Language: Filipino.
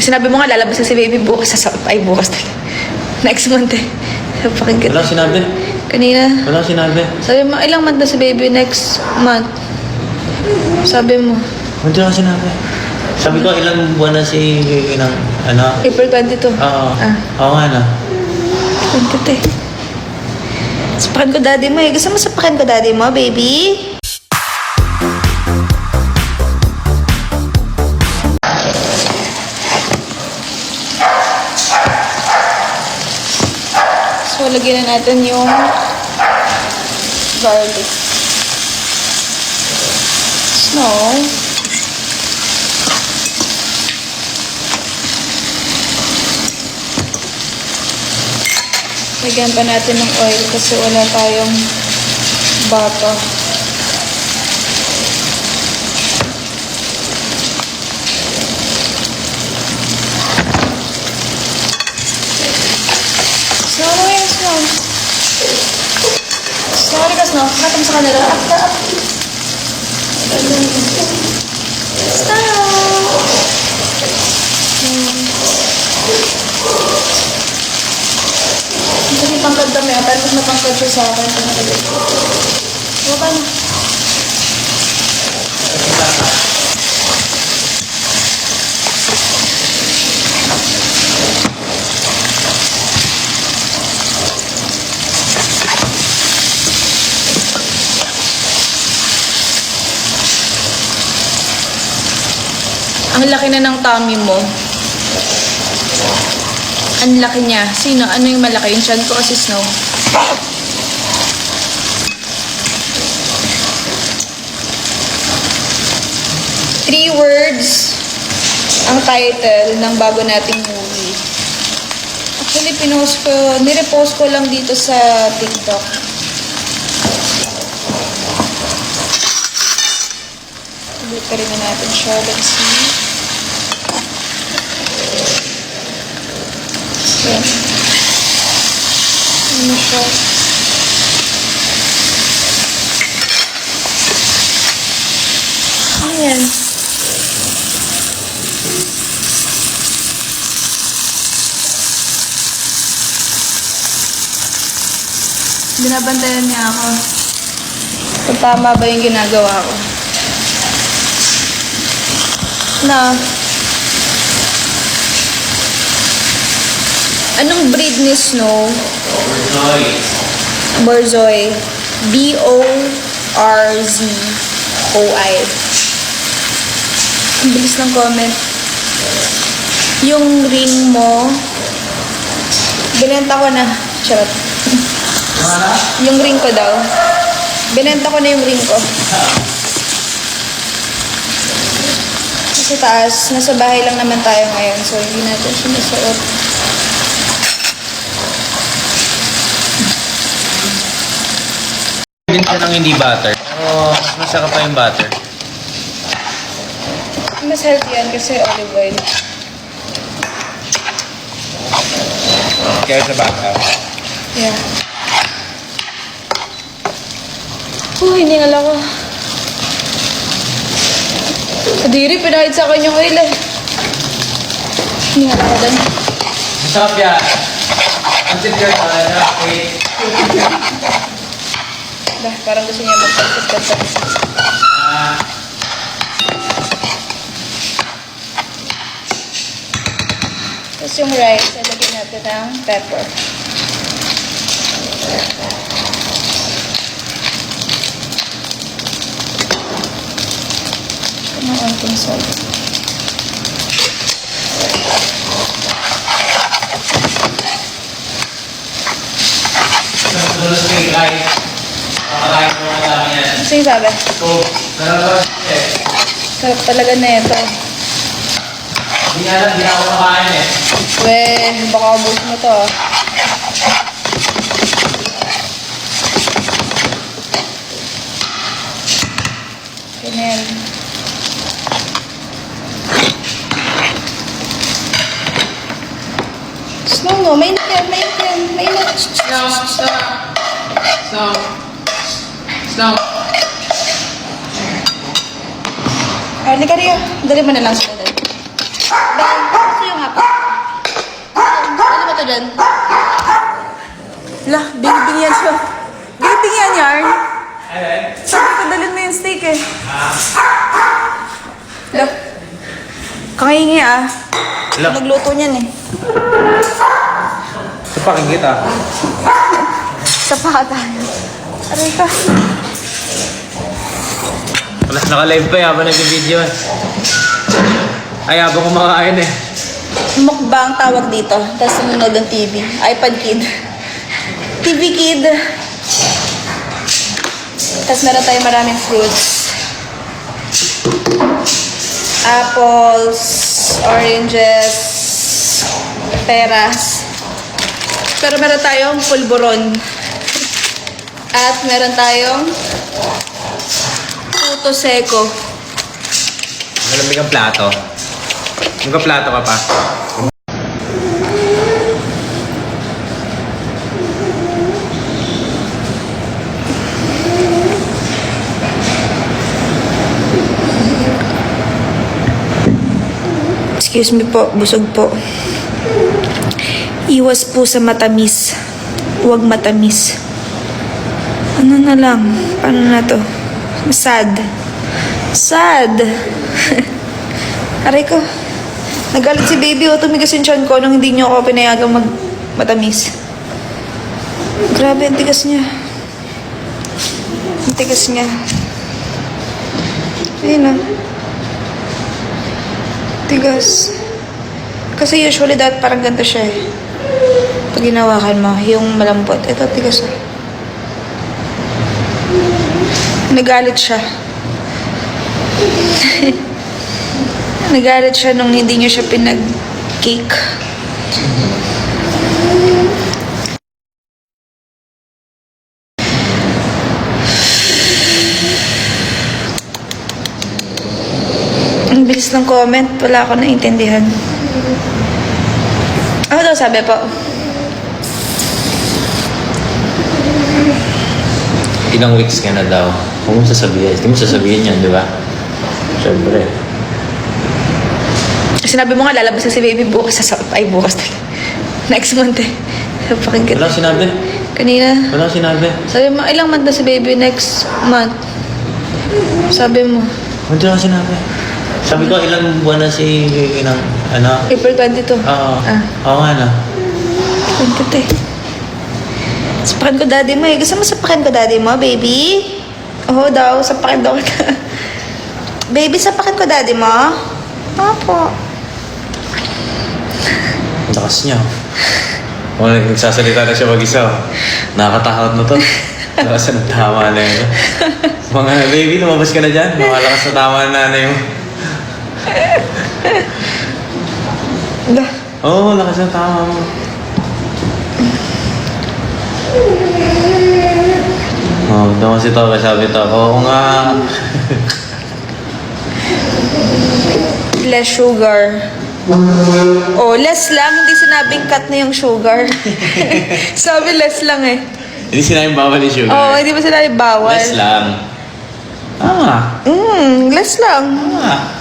Sinabi mo nga, lalabas na si baby bukas. Ay, bukas talaga. Next month eh. Pakinggan. Wala sinabi. Kanina. Wala sinabi. Sabi mo, ilang month na si baby next month? Sabi mo. Hindi ka sinabi. Sabi ko, ilang buwan na si baby ng, ano? April 22. Oo. Ah. Oo nga na. 22. Sapakin ko daddy mo eh. Gusto mo sapakin ko daddy mo, baby? So, lagyan na natin yung garlic. Snow. Lagyan pa natin ng oil kasi wala tayong bata. Snow mo yan, Snow. Sorry ka, Snow. Katong sa kanila. Snow! Hindi pangkad kami. Pero mas napangkad siya sa akin. Baba na. Ang laki na ng tummy mo. Ang laki niya. Sino? Ano yung malaki? Yung tiyan ko o si Snow? Three words ang title ng bago nating movie. Actually, nirepost ko lang dito sa TikTok. Ulit pa rin na natin siya. Let's see. Yan. Ano siya? Ayan. Binabantayan niya ako. Kung tama ba yung ginagawa ko. Na, anong breed ni Snow? Borzoi. B-O-R-Z-O-I. Ang bilis ng comment. Yung ring mo, binenta ko na. Charot. Yung ring ko daw. Binenta ko na yung ring ko. Sa taas, nasa bahay lang naman tayo ngayon. So, hindi natin siya nasuot. Din siya ng hindi butter. Pero mas masarap pa yung butter. Mas healthy yan kasi olive oil. Kaya sa butter. Yeah. Hiningal ako. Kadiri, pinahid sa akin yung oil eh. Hiningal ako dun. Masarap yan. Until you're done, wait. Bah, parang gusto niya magpagpagpag. Tapos yung rice, lagyan natin ng pepper. Ang onting salt. Ano yung sabi? Sarap talaga na ito. Hindi nga lang, hindi ako makain eh. Weh, baka ubus mo to. Ganyan. Snow mo, may init yan, may init yan, may init. Snow, snow, snow, snow. Halika Ria, dali mo na lang sila dali. Dahil, gusto yung plato dyan. Lah, binibingyan siya. Binibingyan yarn. Sabi ko, dalhin mo yung steak eh. Lah. Kangingi ah. Lah. Nagluto niyan eh. Sa pakikita. Sa paka tayo. Aray ka. Wala, naka-live pa habang nag-video eh. Ay, habang kumakain eh. Mukbang tawag dito. Tapos sumunod ng TV. iPad Kid. TV Kid. Tapos meron tayo maraming fruits. Apples, oranges, peras. Pero meron tayong pulburon. At meron tayong puto seco. Malamig ang plato. Magka-plato ka pa. Excuse me po, busog po. Iwas po sa matamis. Huwag matamis. Ano na lang? Paano na to? Sad. Sad. Aray ko. Nagalit si baby o tumigas yung tiyan ko nung hindi niyo ako pinayagang matamis. Grabe, ang tigas niya. Ang tigas niya. Ayun na. Tigas. Kasi usually dapat parang ganito siya eh. Pag ginawakan mo, yung malambot. Ito, tigas ah. Nagalit siya. Nagalit siya nung hindi niyo siya pinag-cake. Ang bilis ng comment. Wala ako naintindihan. Ano daw sabi po? Ilang weeks ka na daw. Huwag mo sasabihin. Hindi mo sasabihin yan, di ba? Siyempre. Sinabi mo nga, lalabas na si baby bukas. Ay, bukas talaga. Next month eh. Pakinggan. Walang sinabi. Kanina. Walang sinabi. Sabi mo, ilang month na si baby next month? Sabi mo. Hindi lang sinabi. Sabi ko, ilang buwan na si Inang, ano? April 22. Oo. Ah, Oo nga na. 22. Sapakin ko daddy mo eh. Gusto mo sapakin ko daddy mo, baby? Oo daw, sapakin daw kita. Baby, sapakin ko daddy mo? Opo. Ang lakas niya. Kung nagsasalita na siya mag-isa, nakakatakot na to. Lakas na tama na yun. Mga baby, lumabas ka na dyan. Makalakas na tama na nanay mo. Lah. Oo, lakas na tama mo. Oh, daw kasi to, sabi to. Oo nga. Less sugar. Oh, less lang. Hindi sinabing cut na yung sugar. Sabi less lang eh. Hindi sinabing bawal yung sugar. Oh, hindi ba sinabi bawal? Less lang. Ah, Less lang. ah.